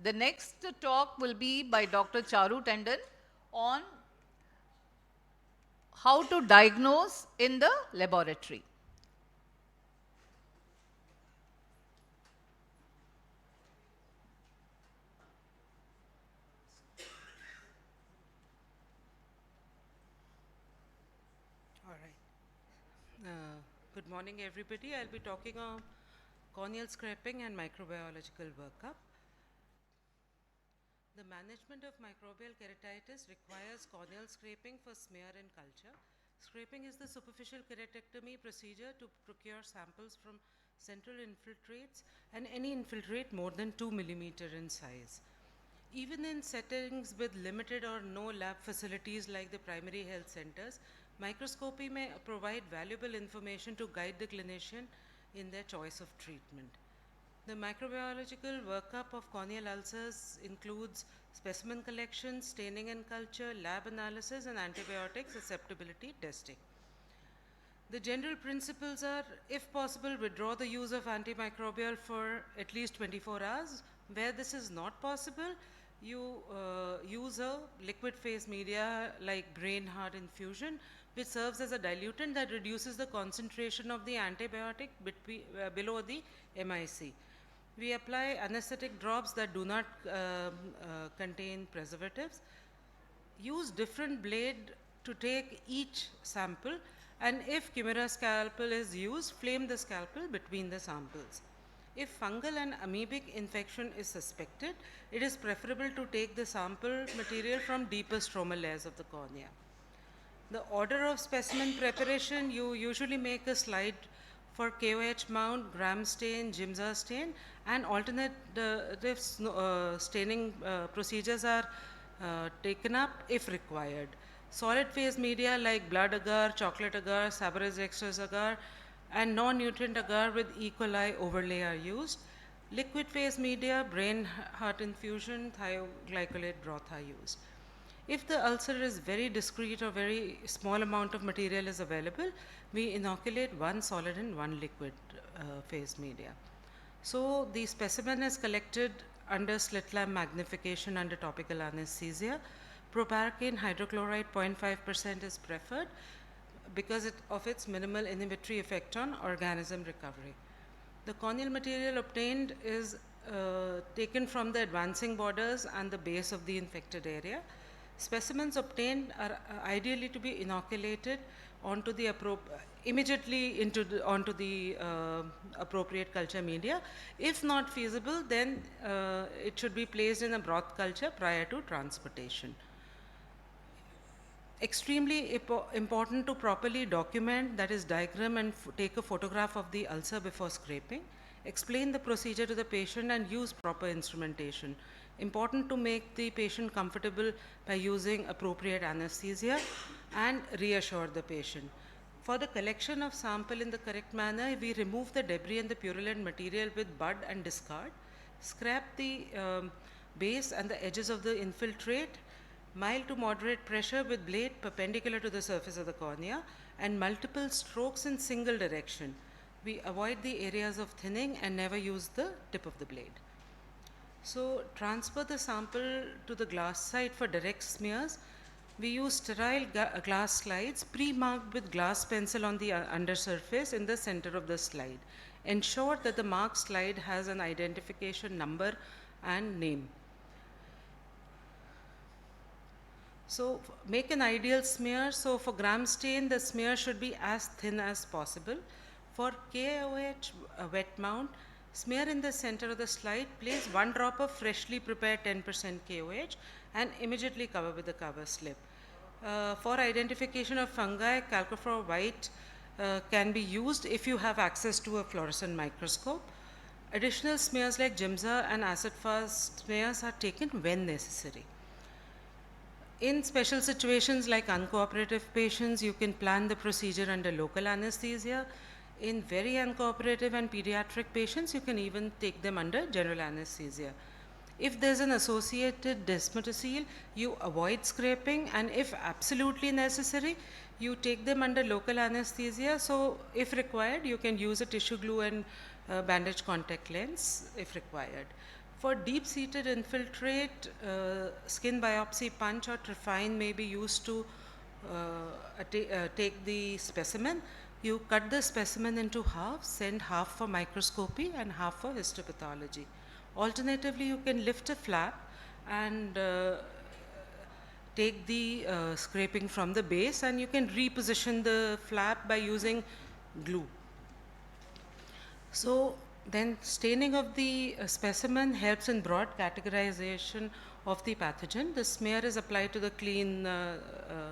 The next talk will be by Dr. Charu Tandon on how to diagnose in the laboratory. All right. Good morning, everybody. I'll be talking on corneal scraping and microbiological workup. The management of microbial keratitis requires corneal scraping for smear and culture. Scraping is the superficial keratectomy procedure to procure samples from central infiltrates and any infiltrate more than 2 millimeter in size. Even in settings with limited or no lab facilities like the primary health centers, microscopy may provide valuable information to guide the clinician in their choice of treatment. The microbiological workup of corneal ulcers includes specimen collection, staining and culture, lab analysis, and antibiotic susceptibility testing. The general principles are, if possible, withdraw the use of antimicrobial for at least 24 hours. Where this is not possible, you use a liquid phase media like brain heart infusion, which serves as a diluent that reduces the concentration of the antibiotic below the MIC. We apply anesthetic drops that do not contain preservatives. Use different blade to take each sample, and if Chimera scalpel is used, flame the scalpel between the samples. If fungal and amoebic infection is suspected, it is preferable to take the sample material from deeper stromal layers of the cornea. The order of specimen preparation, you usually make a slide for KOH mount, gram stain, Gimsa stain, and alternative staining procedures are taken up if required. Solid phase media like blood agar, chocolate agar, Savarez extras agar, and non-nutrient agar with E. coli overlay are used. Liquid phase media, brain heart infusion, thioglycolate broth are used. If the ulcer is very discrete or very small amount of material is available, we inoculate one solid and one liquid phase media. So the specimen is collected under slit lamp magnification under topical anesthesia. Proparacaine hydrochloride 0.5% is preferred because of its minimal inhibitory effect on organism recovery. The corneal material obtained is taken from the advancing borders and the base of the infected area. Specimens obtained are ideally to be inoculated onto the immediately onto the appropriate culture media. If not feasible, then it should be placed in a broth culture prior to transportation. Extremely important to properly document, that is diagram and take a photograph of the ulcer before scraping. Explain the procedure to the patient and use proper instrumentation. Important to make the patient comfortable by using appropriate anesthesia and reassure the patient. For the collection of sample in the correct manner, we remove the debris and the purulent material with bud and discard. Scrap the base and the edges of the infiltrate. Mild to moderate pressure with blade perpendicular to the surface of the cornea and multiple strokes in single direction. We avoid the areas of thinning and never use the tip of the blade. So transfer the sample to the glass site for direct smears. We use sterile glass slides pre-marked with glass pencil on the undersurface in the center of the slide. Ensure that the marked slide has an identification number and name. So make an ideal smear. So for gram stain, the smear should be as thin as possible. For KOH wet mount, smear in the center of the slide, place 1 drop of freshly prepared 10% KOH and immediately cover with the cover slip. For identification of fungi, calcifer white can be used if you have access to a fluorescent microscope. Additional smears like Gimsa and acid fast smears are taken when necessary. In special situations like uncooperative patients, you can plan the procedure under local anesthesia. In very uncooperative and pediatric patients, you can even take them under general anesthesia. If there's an associated desmotocele, you avoid scraping, and if absolutely necessary, you take them under local anesthesia. So if required, you can use a tissue glue and bandage contact lens if required. For deep-seated infiltrate, skin biopsy punch or trephine may be used to take the specimen. You cut the specimen into half, send half for microscopy and half for histopathology. Alternatively, you can lift a flap and take the scraping from the base, and you can reposition the flap by using glue. So then staining of the specimen helps in broad categorization of the pathogen. The smear is applied to the clean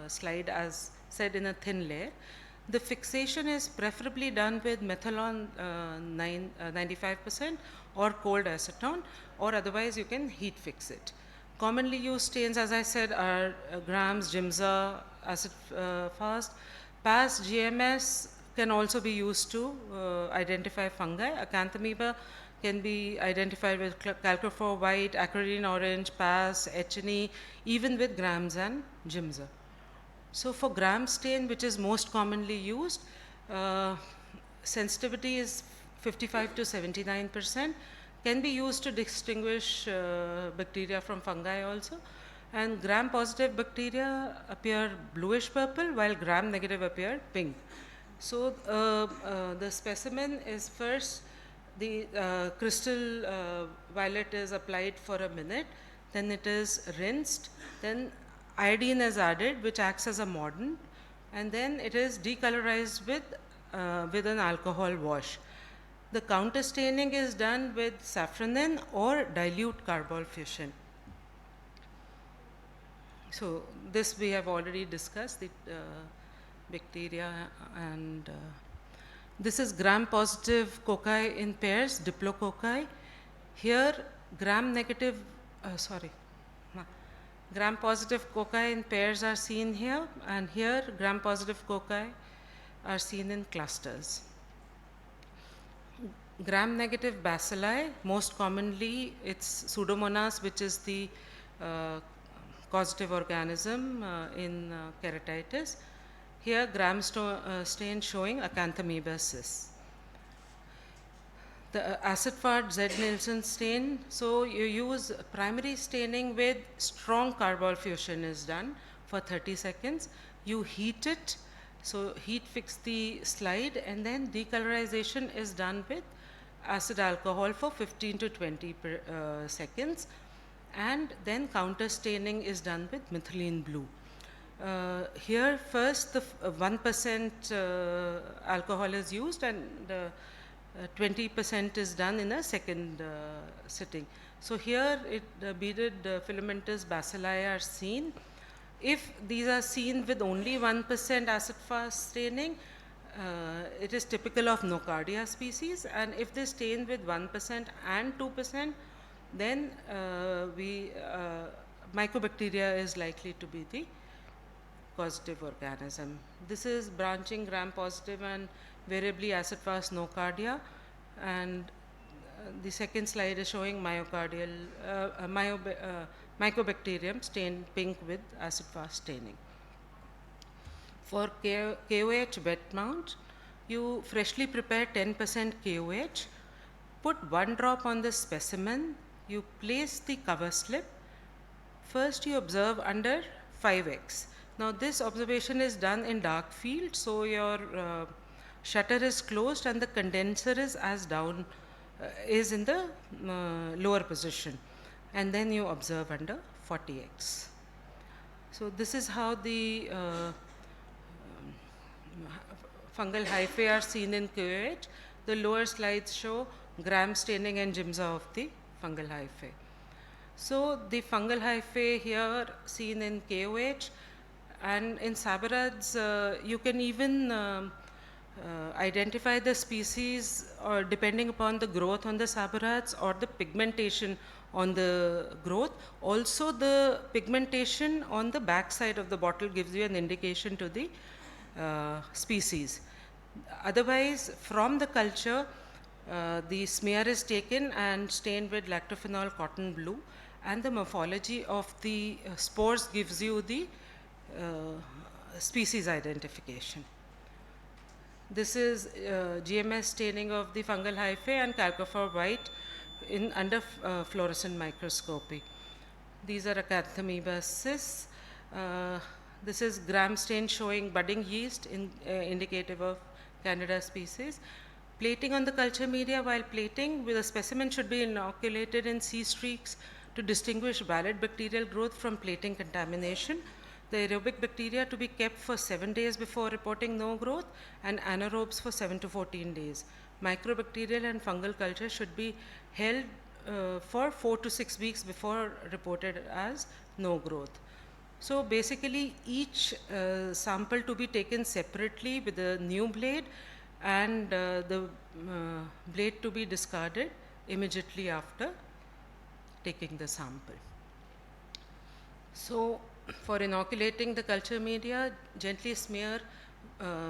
slide as said in a thin layer. The fixation is preferably done with methanol 95% or cold acetone, or otherwise you can heat fix it. Commonly used stains, as I said, are grams, Gimsa, acid fast. PAS, GMS can also be used to identify fungi. Acanthamoeba can be identified with calcophore white, acridine orange, PAS, H&E, even with grams and Gimsa. So for gram stain, which is most commonly used, sensitivity is 55 to 79%, can be used to distinguish bacteria from fungi also. And gram positive bacteria appear bluish purple, while gram negative appear pink. So the specimen is first, the crystal violet is applied for a minute, then it is rinsed, then iodine is added, which acts as a mordant, and then it is decolorized with an alcohol wash. The counter staining is done with safranin or dilute carbol fusion. So this we have already discussed, the bacteria, and this is gram positive cocci in pairs, diplococci. Here gram negative, gram positive cocci in pairs are seen here, and here gram positive cocci are seen in clusters. Gram negative bacilli, most commonly it's Pseudomonas, which is the causative organism in keratitis. Here gram stain showing Acanthamoeba cis. The acid-fast Z. Nielsen stain, so you use primary staining with strong carbol fusion is done for 30 seconds. You heat it, so heat fix the slide, and then decolorization is done with acid alcohol for 15 to 20 seconds, and then counter staining is done with methylene blue. Here first the 1% alcohol is used, and 20% is done in a second sitting. So here beaded filamentous bacilli are seen. If these are seen with only 1% acid-fast staining, it is typical of Nocardia species, and if they stain with 1% and 2%, then mycobacteria is likely to be the causative organism. This is branching gram positive and variably acid-fast Nocardia, and the second slide is showing mycobacterium stained pink with acid-fast staining. For KOH wet mount, you freshly prepare 10% KOH, put 1 drop on the specimen, you place the cover slip. First you observe under 5x. Now this observation is done in dark field, so your shutter is closed and the condenser is is in the lower position, and then you observe under 40x. So this is how the fungal hyphae are seen in KOH. The lower slides show gram staining and Gimsa of the fungal hyphae. So the fungal hyphae here seen in KOH, and in sabirids you can even identify the species or depending upon the growth on the sabirids or the pigmentation on the growth. Also the pigmentation on the back side of the bottle gives you an indication to the species. Otherwise, from the culture, the smear is taken and stained with lactophenol cotton blue, and the morphology of the spores gives you the species identification. This is GMS staining of the fungal hyphae and calcophore white under fluorescent microscopy. These are Acanthamoeba cysts. This is gram stain showing budding yeast, indicative of Candida species. Plating on the culture media. While plating, the specimen should be inoculated in C streaks to distinguish valid bacterial growth from plating contamination. The aerobic bacteria to be kept for 7 days before reporting no growth, and anaerobes for 7 to 14 days. Microbacterial and fungal culture should be held for 4 to 6 weeks before reported as no growth. So basically each sample to be taken separately with a new blade, and the blade to be discarded immediately after taking the sample. So for inoculating the culture media, gently smear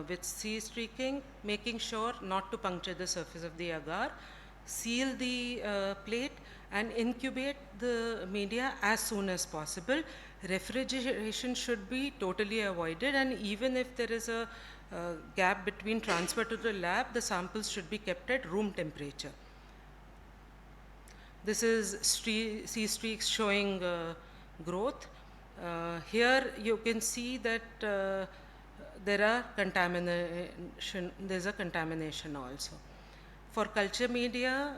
with C streaking, making sure not to puncture the surface of the agar. Seal the plate and incubate the media as soon as possible. Refrigeration should be totally avoided, and even if there is a gap between transfer to the lab, the samples should be kept at room temperature. This is C streaks showing growth. Here you can see that there's a contamination also. For culture media,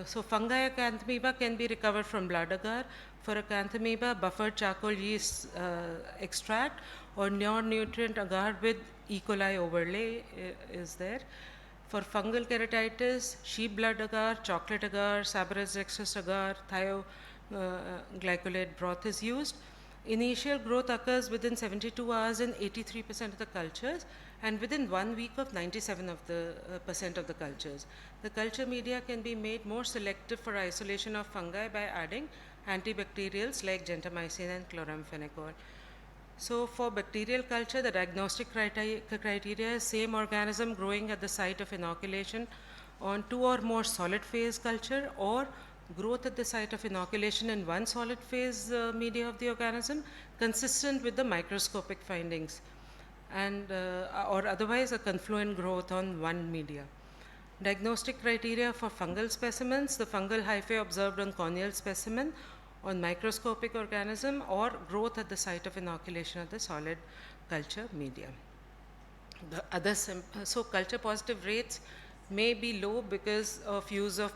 so fungi Acanthamoeba can be recovered from blood agar. For Acanthamoeba, buffered charcoal yeast extract or non-nutrient agar with E. coli overlay is there. For fungal keratitis, sheep blood agar, chocolate agar, Sabaris dextrus agar, thioglycolate broth is used. Initial growth occurs within 72 hours in 83% of the cultures, and within 1 week of 97% of the cultures. The culture media can be made more selective for isolation of fungi by adding antibacterials like gentamicin and chloramphenicol. So for bacterial culture, the diagnostic criteria is same organism growing at the site of inoculation on 2 or more solid phase culture, or growth at the site of inoculation in one solid phase media of the organism consistent with the microscopic findings, and or otherwise a confluent growth on one media. Diagnostic criteria for fungal specimens: the fungal hyphae observed on corneal specimen, on microscopic organism, or growth at the site of inoculation of the solid culture media. The other so culture positive rates may be low because of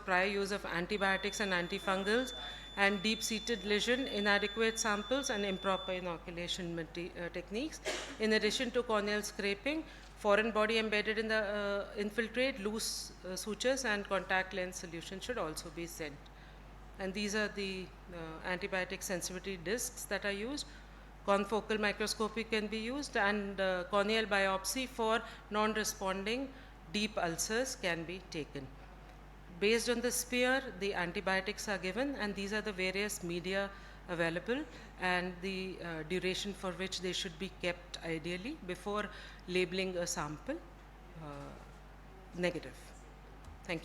prior use of antibiotics and antifungals, and deep-seated lesion, inadequate samples, and improper inoculation techniques. In addition to corneal scraping, foreign body embedded in the infiltrate, loose sutures, and contact lens solution should also be sent. And these are the antibiotic sensitivity discs that are used. Confocal microscopy can be used, and corneal biopsy for non-responding deep ulcers can be taken. Based on the spear, the antibiotics are given, and these are the various media available and the duration for which they should be kept ideally before labeling a sample negative. Thank you.